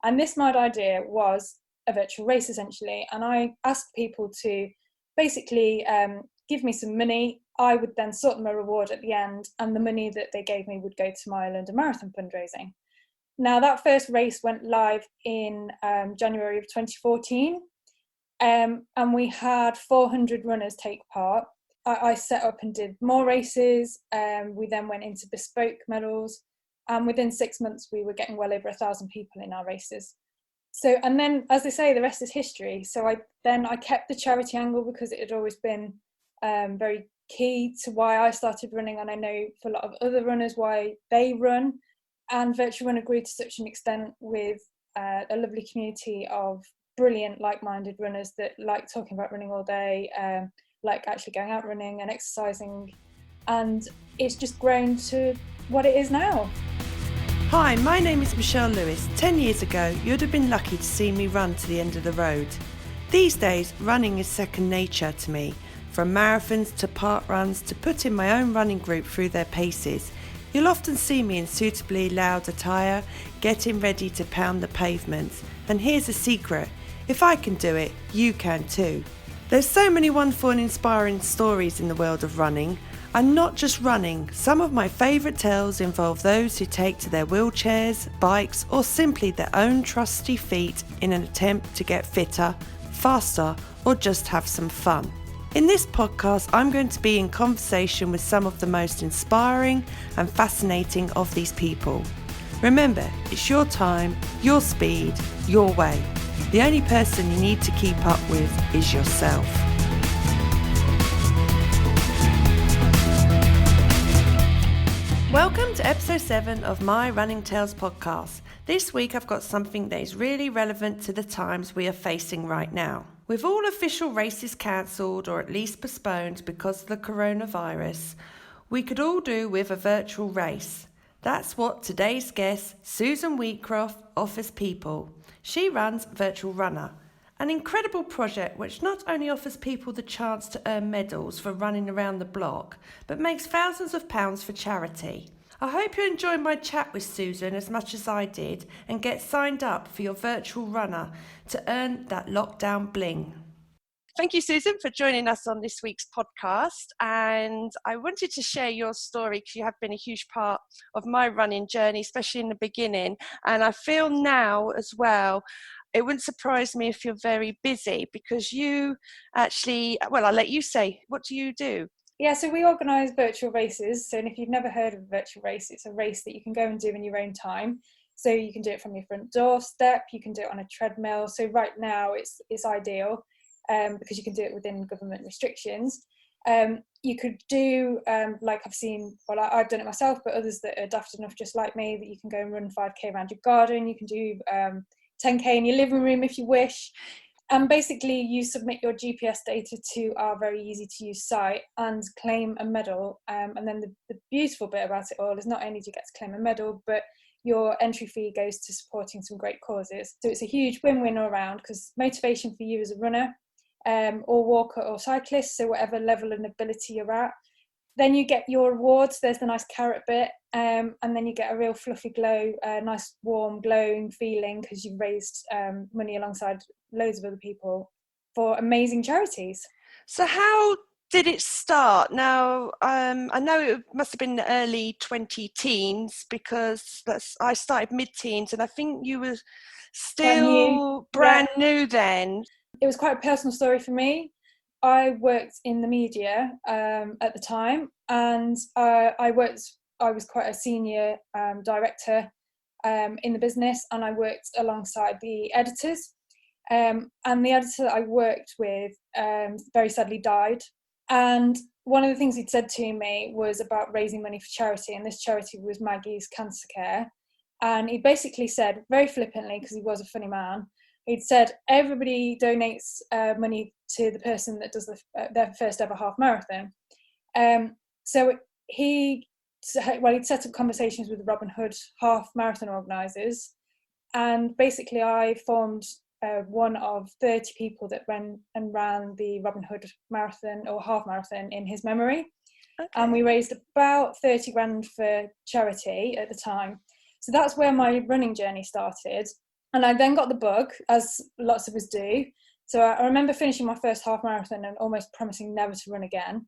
And this mad idea was a virtual race essentially. And I asked people to basically give me some money. I would then sort them a reward at the end, and the money that they gave me would go to my London Marathon fundraising. Now, that first race went live in January of 2014, and we had 400 runners take part. I set up and did more races. We then went into bespoke medals, and within 6 months, we were getting well over 1,000 people in our races. So, and then, as they say, the rest is history. So I kept the charity angle because it had always been very key to why I started running, and I know for a lot of other runners why they run. And Virtual Runner grew to such an extent with a lovely community of brilliant like-minded runners that like talking about running all day, like actually going out running and exercising, and it's just grown to what it is now. Hi, my name is Michelle Lewis. 10 years ago, you'd have been lucky to see me run to the end of the road. These days, running is second nature to me. From marathons to park runs to putting my own running group through their paces. You'll often see me in suitably loud attire, getting ready to pound the pavements. And here's a secret, if I can do it, you can too. There's so many wonderful and inspiring stories in the world of running. And not just running, some of my favourite tales involve those who take to their wheelchairs, bikes or simply their own trusty feet in an attempt to get fitter, faster or just have some fun. In this podcast, I'm going to be in conversation with some of the most inspiring and fascinating of these people. Remember, it's your time, your speed, your way. The only person you need to keep up with is yourself. Welcome to episode 7 of my Running Tales podcast. This week I've got something that is really relevant to the times we are facing right now. With all official races cancelled or at least postponed because of the coronavirus, we could all do with a virtual race. That's what today's guest, Susan Wheatcroft, offers people. She runs Virtual Runner, an incredible project which not only offers people the chance to earn medals for running around the block, but makes thousands of pounds for charity. I hope you enjoyed my chat with Susan as much as I did and get signed up for your Virtual Runner to earn that lockdown bling. Thank you, Susan, for joining us on this week's podcast. And I wanted to share your story because you have been a huge part of my running journey, especially in the beginning. And I feel now as well, it wouldn't surprise me if you're very busy because you actually, well, I'll let you say, what do you do? Yeah, so we organise virtual races. So if you've never heard of a virtual race, it's a race that you can go and do in your own time. So you can do it from your front doorstep, you can do it on a treadmill. So right now it's ideal because you can do it within government restrictions. You could do, like I've seen, well, I've done it myself, but others that are daft enough just like me, that you can go and run 5k around your garden. You can do 10k in your living room if you wish. And basically you submit your GPS data to our very easy to use site and claim a medal. And then the beautiful bit about it all is not only do you get to claim a medal, but your entry fee goes to supporting some great causes. So it's a huge win-win all around because motivation for you as a runner or walker or cyclist, so whatever level and ability you're at. Then you get your rewards, there's the nice carrot bit, and then you get a real fluffy glow, nice warm glowing feeling because you've raised money alongside loads of other people for amazing charities. So how did it start? Now, I know it must have been the early 20-teens because I started mid-teens and I think you were still brand new then. It was quite a personal story for me. I worked in the media at the time, and I was quite a senior director in the business, and I worked alongside the editors. And the editor that I worked with very sadly died. And one of the things he'd said to me was about raising money for charity, and this charity was Maggie's Cancer Care. And he basically said, very flippantly, because he was a funny man, he'd said, everybody donates money to the person that does their first ever half marathon. So he'd set up conversations with the Robin Hood half marathon organisers. And basically I formed one of 30 people that ran the Robin Hood marathon or half marathon in his memory. Okay. And we raised about 30 grand for charity at the time. So that's where my running journey started. And I then got the bug, as lots of us do. So I remember finishing my first half marathon and almost promising never to run again.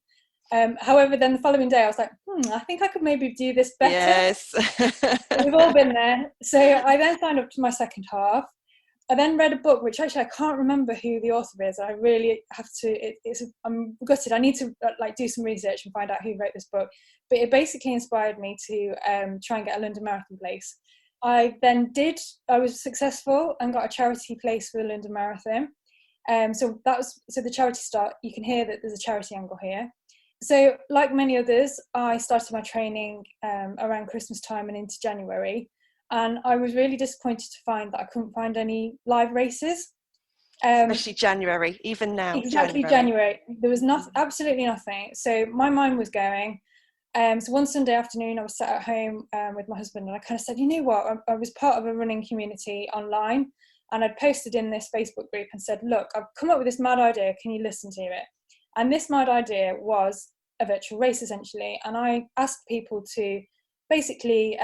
However, then the following day I was like, I think I could maybe do this better. Yes. We've all been there. So I then signed up to my second half. I then read a book, which actually I can't remember who the author is. I really have to. I'm gutted. I need to do some research and find out who wrote this book. But it basically inspired me to try and get a London Marathon place. I then did. I was successful and got a charity place for the London Marathon. So the charity start. You can hear that there's a charity angle here. So, like many others, I started my training around Christmas time and into January. And I was really disappointed to find that I couldn't find any live races. Especially January, even now. Exactly, January. There was absolutely nothing. So my mind was going. So one Sunday afternoon, I was sat at home with my husband, and I kind of said, you know what? I was part of a running community online, and I'd posted in this Facebook group and said, look, I've come up with this mad idea. Can you listen to it? And this mad idea was a virtual race, essentially. And I asked people to basically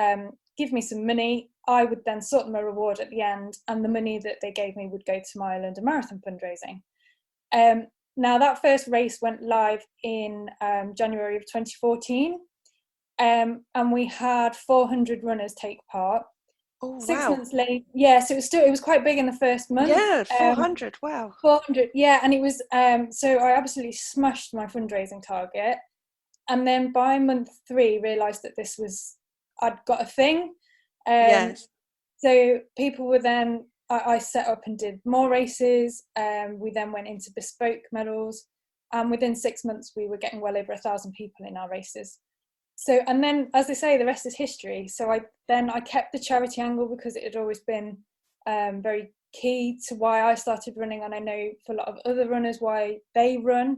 give me some money. I would then sort them a reward at the end, and the money that they gave me would go to my London Marathon fundraising. Now, that first race went live in January of 2014, and we had 400 runners take part. Oh, wow. 6 months later, so it was quite big in the first month. Yeah, 400, wow. 400, yeah, and it was, so I absolutely smashed my fundraising target. And then by month 3, realised that I'd got a thing. Yes. So people were then, I set up and did more races. We then went into bespoke medals. And within 6 months, we were getting well over 1,000 people in our races. So, and then, as they say, the rest is history. So I kept the charity angle because it had always been very key to why I started running. And I know for a lot of other runners why they run.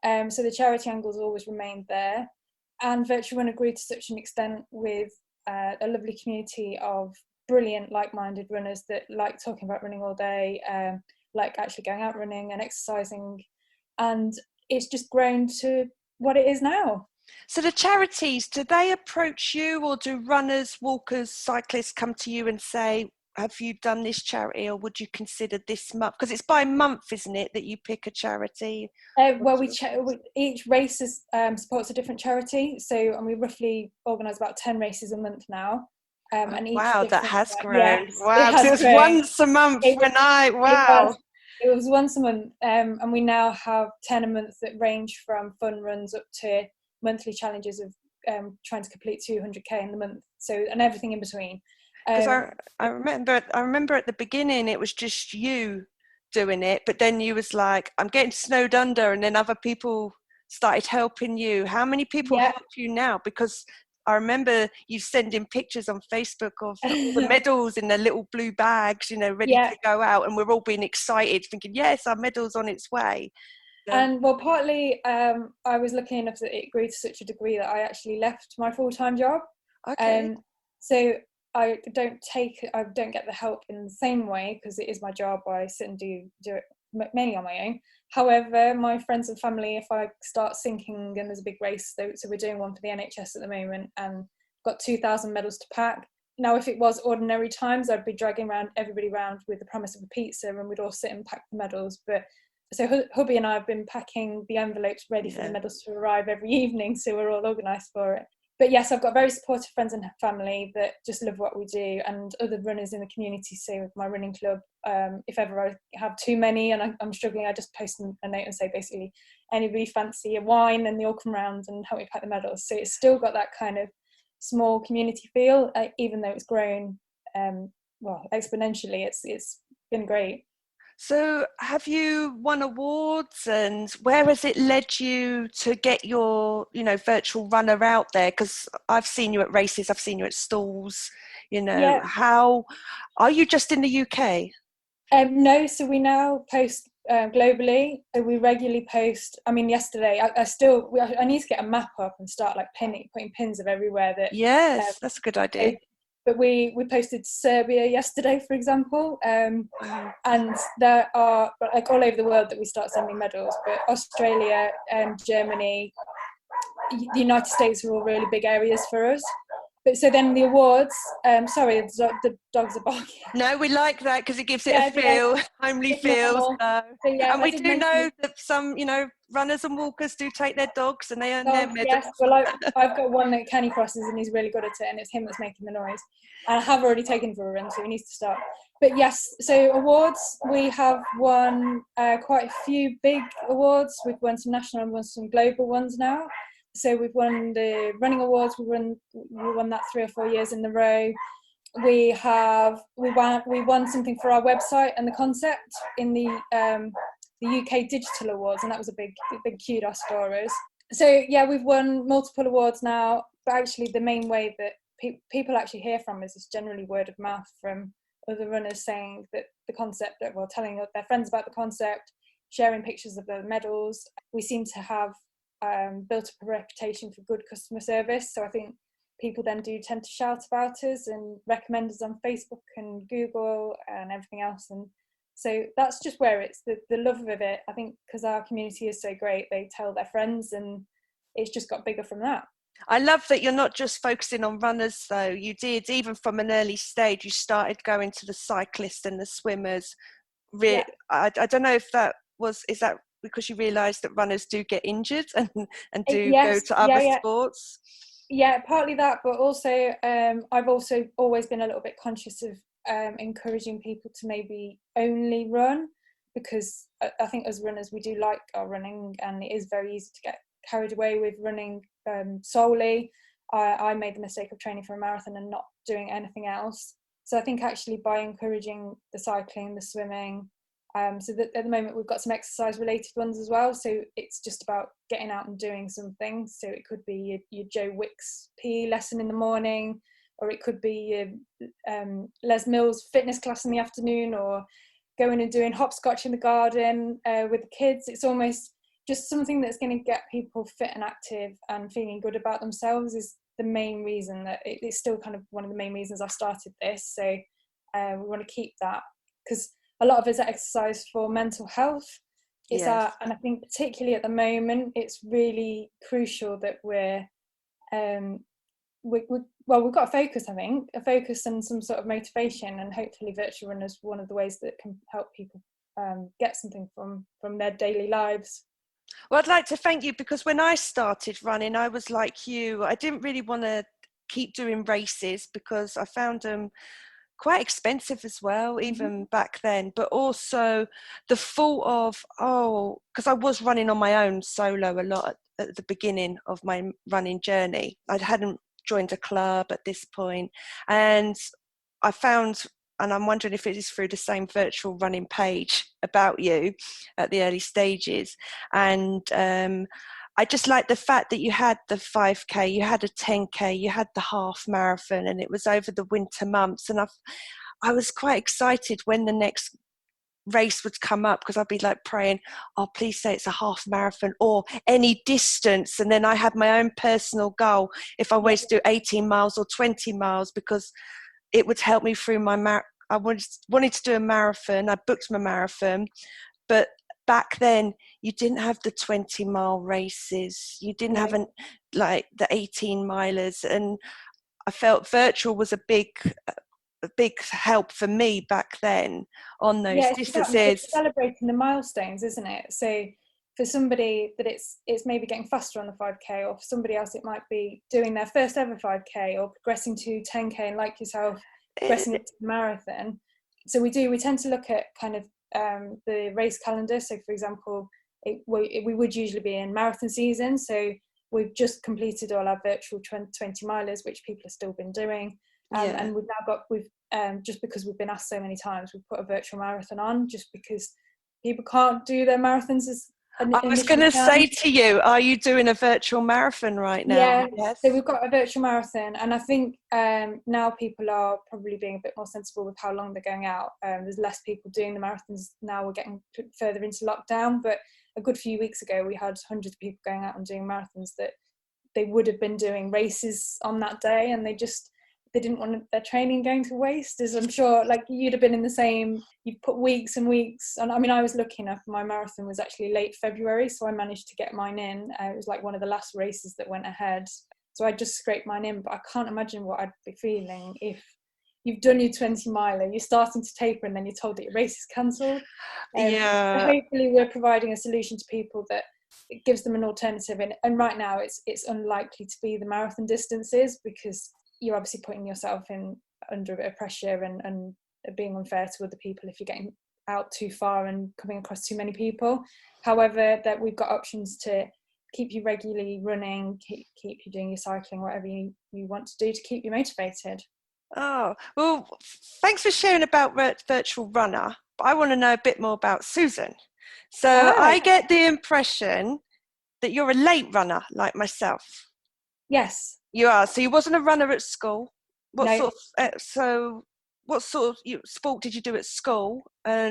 So the charity angles always remained there. And Virtual Runner grew to such an extent with a lovely community of brilliant like-minded runners that like talking about running all day, like actually going out running and exercising. And it's just grown to what it is now. So the charities, do they approach you, or do runners, walkers, cyclists come to you and say, have you done this charity, or would you consider this month? Because it's by month, isn't it, that you pick a charity? Well, each race supports a different charity. And we roughly organise about 10 races a month now. And wow, that has grown. Yes, wow, it was once a month It was once a month. And we now have 10 a month that range from fun runs up to monthly challenges of trying to complete 200k in the month. So, and everything in between. Because I remember at the beginning it was just you doing it, but then you was like, I'm getting snowed under, and then other people started helping you. How many people help you now? Because I remember you sending pictures on Facebook of all the medals in their little blue bags, ready to go out, and we're all being excited, thinking, yes, our medal's on its way. And well, partly I was lucky enough that it grew to such a degree that I actually left my full-time job. Okay. So I don't get the help in the same way because it is my job. I sit and do it mainly on my own. However, my friends and family, if I start sinking and there's a big race, so we're doing one for the NHS at the moment and got 2,000 medals to pack. Now, if it was ordinary times, I'd be dragging everybody around with the promise of a pizza and we'd all sit and pack the medals. But so hubby and I have been packing the envelopes ready for the medals to arrive every evening, so we're all organised for it. But yes, I've got very supportive friends and family that just love what we do, and other runners in the community. So with my running club, if ever I have too many and I'm struggling, I just post a note and say, basically, anybody fancy a wine, and they all come round and help me pack the medals. So it's still got that kind of small community feel, even though it's grown exponentially. It's been great. So have you won awards, and where has it led you to get your, virtual runner out there? Because I've seen you at races, I've seen you at stalls, How, are you just in the UK? No, so we now post globally. So we regularly post, yesterday, I need to get a map up and start putting pins of everywhere that. Yes, that's a good idea. But we posted Serbia yesterday, for example, and there are all over the world that we start sending medals. But Australia, Germany, the United States are all really big areas for us. But so then the awards, sorry, the dogs are barking. No, we like that because it gives it a feel, homely it's feel. normal. So. So yeah, And I we did do mention. know that some, runners and walkers do take their dogs and they earn their medals. Yes, well, I've got one that Kenny crosses and he's really good at it, and it's him that's making the noise. And I have already taken for a run, so he needs to stop. But yes, so awards, we have won quite a few big awards. We've won some national and won some global ones now. So we've won the running awards. We won that 3 or 4 years in a row. We won something for our website and the concept in the UK Digital Awards, and that was a big kudos for us. So yeah, we've won multiple awards now, but actually the main way that people actually hear from us is generally word of mouth from other runners saying that the concept, well, telling their friends about the concept, sharing pictures of their medals. We seem to have built up a reputation for good customer service, so I think people then do tend to shout about us and recommend us on Facebook and Google and everything else. And so that's just where it's the love of it. I think because our community is so great, they tell their friends and it's just got bigger from that. I love that you're not just focusing on runners though. You did, even from an early stage, you started going to the cyclists and the swimmers. Yeah. I don't know if is that because you realised that runners do get injured and do go to other sports? Yeah, partly that, but also I've also always been a little bit conscious of encouraging people to maybe only run, because I think as runners we do like our running, and it is very easy to get carried away with running solely. I made the mistake of training for a marathon and not doing anything else. So I think actually by encouraging the cycling, the swimming, so that at the moment we've got some exercise related ones as well, so it's just about getting out and doing something. So it could be your Joe Wicks PE lesson in the morning, or it could be your Les Mills fitness class in the afternoon, or going and doing hopscotch in the garden with the kids. It's almost just something that's going to get people fit and active and feeling good about themselves is the main reason that it's still kind of one of the main reasons I started this. So we want to keep that, because a lot of us exercise for mental health. And I think particularly at the moment, it's really crucial that we've got a focus, I think, a focus and some sort of motivation, and hopefully virtual run is one of the ways that can help people get something from their daily lives. Well, I'd like to thank you, because when I started running, I was like you. I didn't really want to keep doing races because I found them quite expensive as well, even back then, but also the thought of, because I was running on my own solo a lot at the beginning of my running journey. I hadn't joined a club at this point, and I found, and I'm wondering if it is through the same virtual running page about you at the early stages, and I just like the fact that you had the 5K, you had a 10K, you had the half marathon, and it was over the winter months. And I was quite excited when the next race would come up, because I'd be like praying, oh, please say it's a half marathon or any distance. And then I had my own personal goal, if I wanted to do 18 miles or 20 miles, because it would help me through my I wanted to do a marathon. I booked my marathon, but back then you didn't have the 20-mile races, you didn't have like the 18 milers, and I felt virtual was a big help for me back then on those distances. It's celebrating the milestones, isn't it? So for somebody that it's maybe getting faster on the 5K, or for somebody else it might be doing their first ever 5K or progressing to 10K, and like yourself progressing into the marathon. So we tend to look at kind of the race calendar. So for example, we would usually be in marathon season, so we've just completed all our virtual 20 milers, which people have still been doing, and we've just because we've been asked so many times, we've put a virtual marathon on, just because people can't do their marathons as I was going to say to you, are you doing a virtual marathon right now? Yes. So we've got a virtual marathon, and I think now people are probably being a bit more sensible with how long they're going out. There's less people doing the marathons now. We're getting further into lockdown, but a good few weeks ago we had hundreds of people going out and doing marathons that they would have been doing races on that day, and they didn't want their training going to waste. As I'm sure, like, you'd have been in the same, you've put weeks and weeks, and I mean, I was lucky enough, my marathon was actually late February, so I managed to get mine in. It was like one of the last races that went ahead. so I just scraped mine in. But I can't imagine what I'd be feeling if you've done your 20 miler, you're starting to taper, and then you're told that your race is cancelled. Hopefully we're providing a solution to people that it gives them an alternative, and right now it's unlikely to be the marathon distances, because you're obviously putting yourself in under a bit of pressure and being unfair to other people if you're getting out too far and coming across too many people. However, that we've got options to keep you regularly running, keep you doing your cycling, whatever you want to do to keep you motivated. Oh, well, thanks for sharing about Virtual Runner, but I want to know a bit more about Susan. So I get the impression that you're a late runner like myself. Yes. You are. So you wasn't a runner at school. What No. sort of sport did you do at school? So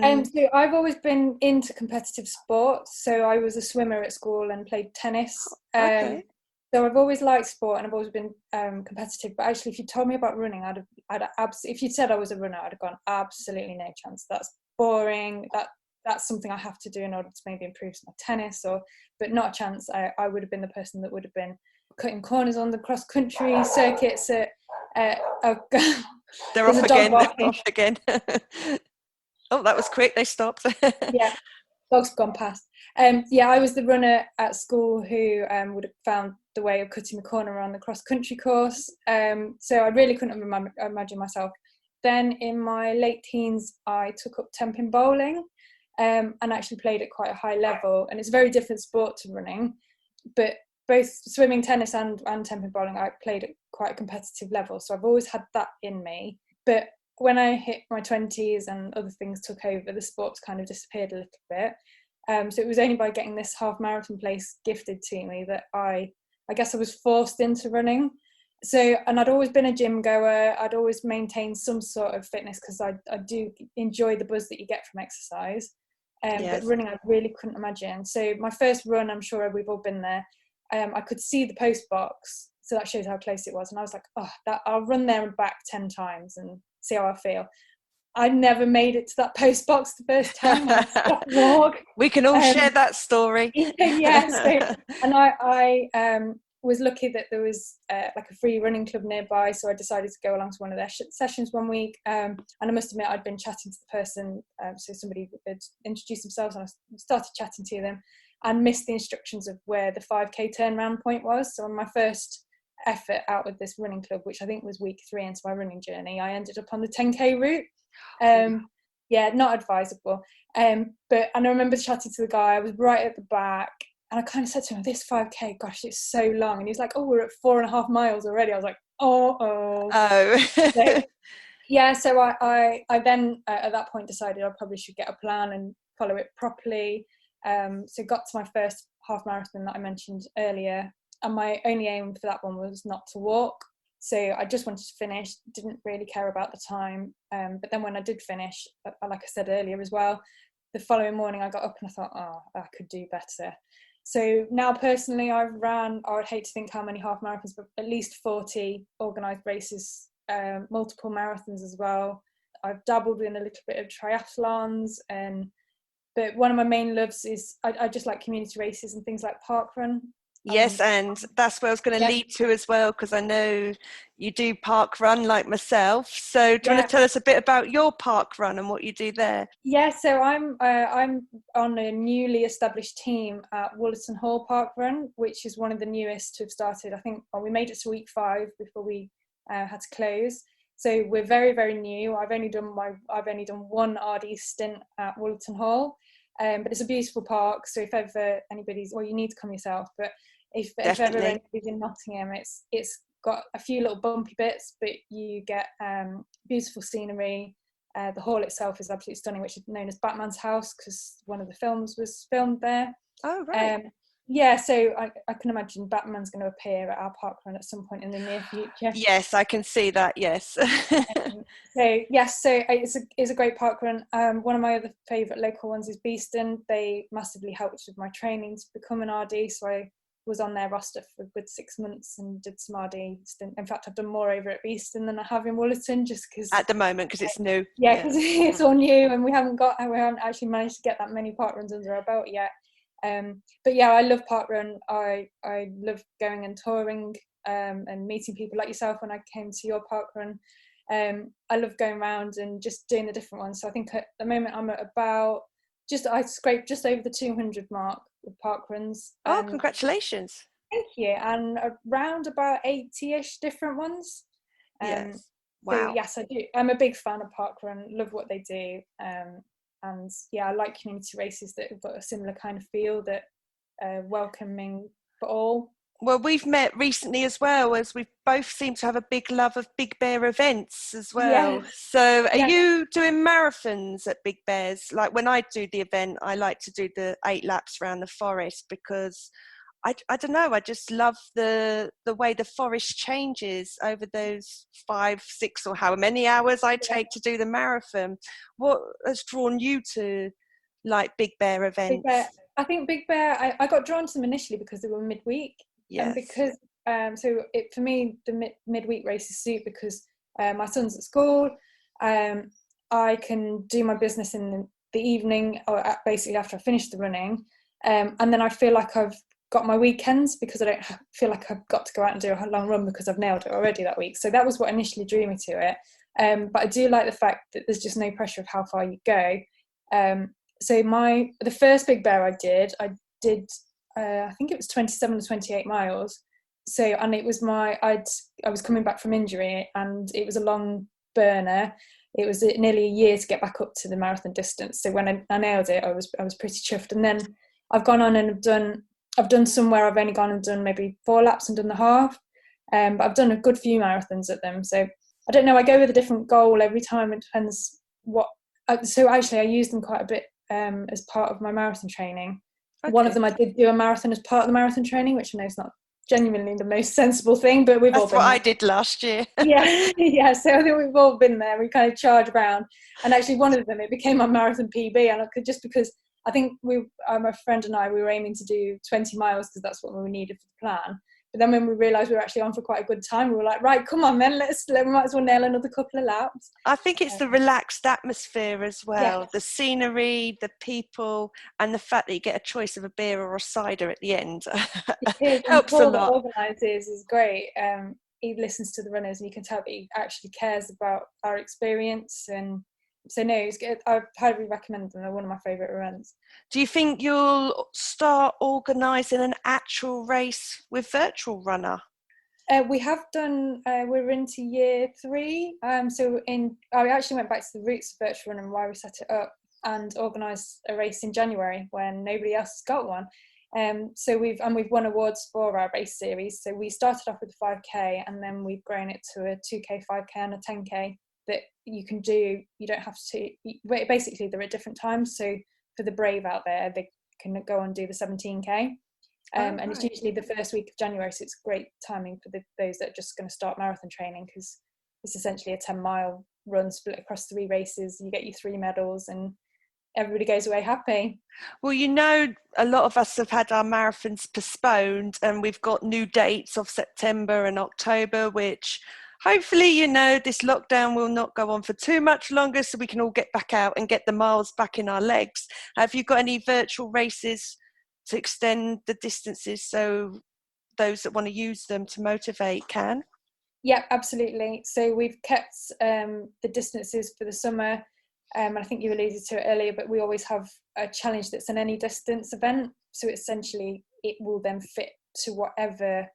I've always been into competitive sports. So I was a swimmer at school and played tennis. Okay. So I've always liked sport, and I've always been competitive. But actually, if you told me about running, if you said I was a runner, I'd have gone absolutely no chance. That's boring. That's something I have to do in order to maybe improve my tennis, but not a chance. I would have been the person that would have been cutting corners on the cross country circuits at they're off again. They're off again. Oh, that was quick. They stopped. Yeah, dogs have gone past. I was the runner at school who would have found the way of cutting the corner on the cross country course. So I really couldn't imagine myself. Then in my late teens, I took up 10-pin bowling and actually played at quite a high level. And it's a very different sport to running, but both swimming, tennis and 10-pin bowling, I played at quite a competitive level. So I've always had that in me. But when I hit my 20s and other things took over, the sports kind of disappeared a little bit. So it was only by getting this half marathon place gifted to me that I guess I was forced into running. So, and I'd always been a gym goer. I'd always maintained some sort of fitness because I do enjoy the buzz that you get from exercise. Yes. But running, I really couldn't imagine. So my first run, I'm sure we've all been there. I could see the post box, so that shows how close it was. And I was like, I'll run there and back 10 times and see how I feel. I never made it to that post box the first time. I stopped walk. We can all share that story. Yes. And I was lucky that there was like a free running club nearby, so I decided to go along to one of their sessions one week. And I must admit, I'd been chatting to the person, so somebody had introduced themselves, and I started chatting to them and missed the instructions of where the 5k turnaround point was. So on my first effort out with this running club, which I think was week 3 into my running journey, I ended up on the 10k route. Not advisable. But I remember chatting to the guy. I was right at the back, and I kind of said to him, "This 5k, gosh, it's so long." And he's like, "Oh, we're at 4.5 miles already." I was like, "Oh." So I then at that point decided I probably should get a plan and follow it properly. So got to my first half marathon that I mentioned earlier, and my only aim for that one was not to walk. So I just wanted to finish, didn't really care about the time. But then when I did finish, like I said earlier as well, the following morning I got up and I thought, I could do better. So now personally I would hate to think how many half marathons, but at least 40 organised races, multiple marathons as well. I've dabbled in a little bit of triathlons, but one of my main loves is I just like community races and things like parkrun. Yes, and that's where I was going to lead to as well, because I know you do park run like myself. So do you want to tell us a bit about your park run and what you do there? Yeah, so I'm on a newly established team at Woollerton Hall Park Run, which is one of the newest to have started. I think we made it to week 5 before we had to close. So we're very, very new. I've only done one RD stint at Woollerton Hall, but it's a beautiful park. So if ever you need to come yourself, but if ever anybody's in Nottingham, it's got a few little bumpy bits, but you get beautiful scenery. The hall itself is absolutely stunning, which is known as Batman's house because one of the films was filmed there. Oh, right. So I can imagine Batman's going to appear at our park run at some point in the near future. Yes, I can see that, yes. So it's a great park run. One of my other favourite local ones is Beeston. They massively helped with my training to become an RD, so I was on their roster for a good 6 months and did some RD stint. In fact, I've done more over at Beeston than I have in Woollerton, just because at the moment, because it's new. Yeah, because it's all new and we haven't actually managed to get that many park runs under our belt yet. But yeah, I love park run. I love going and touring and meeting people like yourself when I came to your park run. I love going around and just doing the different ones. So I think at the moment I'm at about I scraped just over the 200 mark with park runs. Oh, congratulations. Thank you. And around about 80-ish different ones. Yes. So Wow. yes, I do. I'm a big fan of parkrun, love what they do. And yeah, I like community races that have got a similar kind of feel, that welcoming for all. Well, we've met recently as well, as we both seem to have a big love of Big Bear events as well. Yeah. So are Yeah. you doing marathons at Big Bears? Like when I do the event, I like to do the 8 laps around the forest, because I don't know, I just love the way the forest changes over those 5, 6 or how many hours I take to do the marathon. What has drawn you to like Big Bear events? Big Bear. I think Big Bear, I got drawn to them initially because they were midweek. Yes. And because, for me, the midweek races suit because my son's at school. I can do my business in the evening, or basically after I finish the running. And then I feel like I've got my weekends, because I don't feel like I've got to go out and do a long run because I've nailed it already that week. So that was what initially drew me to it. But I do like the fact that there's just no pressure of how far you go. So the first Big Bear I did I think it was 27 or 28 miles. So, and it was I was coming back from injury, and it was a long burner. It was nearly a year to get back up to the marathon distance. So when I nailed it, I was pretty chuffed. And then I've gone on and I've done some where I've only gone and done maybe 4 laps and done the half. But I've done a good few marathons at them. So I don't know, I go with a different goal every time. It depends what. So actually, I use them quite a bit as part of my marathon training. Okay. One of them I did do a marathon as part of the marathon training, which I know is not genuinely the most sensible thing, but we've all been there. That's what I did last year. yeah. So I think we've all been there. We kind of charge around, and actually one of them, it became my marathon PB, and I could, just because I think my friend and I, we were aiming to do 20 miles because that's what we needed for the plan. But then when we realised we were actually on for quite a good time, we were like, right, come on then, we might as well nail another couple of laps. I think it's the relaxed atmosphere as well, yes. The scenery, the people, and the fact that you get a choice of a beer or a cider at the end helps a lot. Paul that organises is great. He listens to the runners, and you can tell that he actually cares about our experience. And so no, it's good. I highly recommend them. They're one of my favourite events. Do you think you'll start organising an actual race with Virtual Runner? We have done. We're into year 3. So I actually went back to the roots of Virtual Runner and why we set it up, and organised a race in January when nobody else has got one. So we've won awards for our race series. So we started off with a 5k, and then we've grown it to a 2k, 5k, and a 10k that you can do. You don't have to. Basically, they're at different times. So for the brave out there, they can go and do the 17k. And it's usually the first week of January, so it's great timing for those that are just going to start marathon training, because it's essentially a 10-mile run split across 3 races. You get your 3 medals, and everybody goes away happy. Well, a lot of us have had our marathons postponed, and we've got new dates of September and October, which hopefully, this lockdown will not go on for too much longer, so we can all get back out and get the miles back in our legs. Have you got any virtual races to extend the distances so those that want to use them to motivate can? Yeah, absolutely. So we've kept the distances for the summer. I think you alluded to it earlier, but we always have a challenge that's an any distance event. So essentially it will then fit to whatever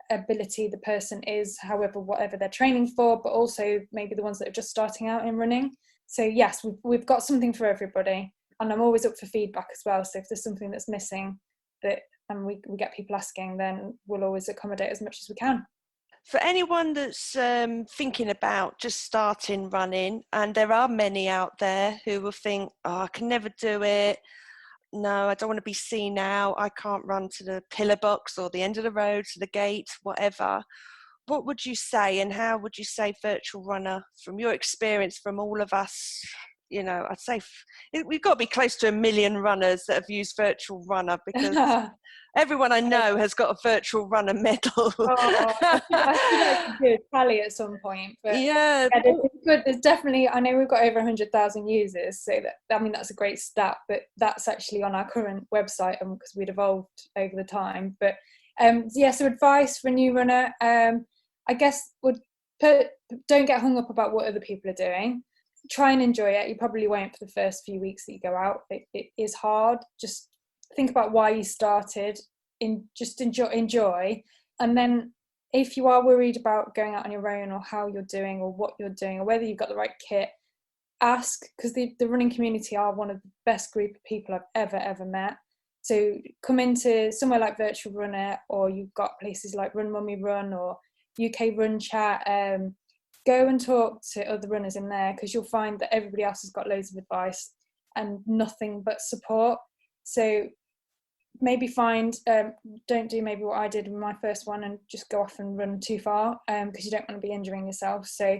ability the person is, whatever they're training for, but also maybe the ones that are just starting out in running. So yes, we've got something for everybody. And I'm always up for feedback as well. So if there's something that's missing and we get people asking, then we'll always accommodate as much as we can. For anyone that's thinking about just starting running, and there are many out there who will think, I can never do it. No, I don't want to be seen now. I can't run to the pillar box or the end of the road, to the gate, whatever. What would you say, and how would you say Virtual Runner, from your experience, from all of us, I'd say we've got to be close to 1 million runners that have used Virtual Runner, because everyone I know has got a Virtual Runner medal. I feel like I could do a tally at some point. But yeah, it's good. There's definitely, I know we've got over 100,000 users, so that's a great stat, but that's actually on our current website, because we'd evolved over the time. But So advice for a new runner, I guess don't get hung up about what other people are doing. Try and enjoy it. You probably won't for the first few weeks that you go out. It is hard. Just think about why you started. Just enjoy, and then if you are worried about going out on your own or how you're doing or what you're doing or whether you've got the right kit, ask, because the running community are one of the best group of people I've ever met. So come into somewhere like Virtual Runner, or you've got places like Run Mummy Run or UK Run Chat. Go and talk to other runners in there, because you'll find that everybody else has got loads of advice and nothing but support. So maybe don't do maybe what I did in my first one and just go off and run too far, because you don't want to be injuring yourself. So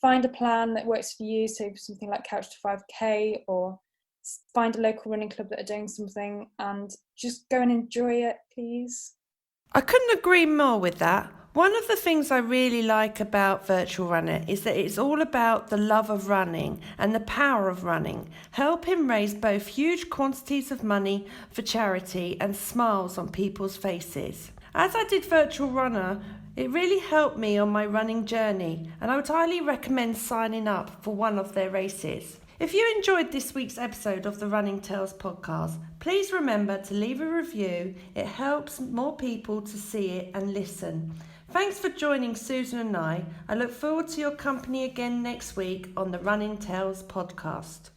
find a plan that works for you. So something like Couch to 5K, or find a local running club that are doing something, and just go and enjoy it, please. I couldn't agree more with that. One of the things I really like about Virtual Runner is that it's all about the love of running and the power of running, helping raise both huge quantities of money for charity and smiles on people's faces. As I did Virtual Runner, it really helped me on my running journey, and I would highly recommend signing up for one of their races. If you enjoyed this week's episode of the Running Tales podcast, please remember to leave a review. It helps more people to see it and listen. Thanks for joining Susan and I. I look forward to your company again next week on the Running Tales podcast.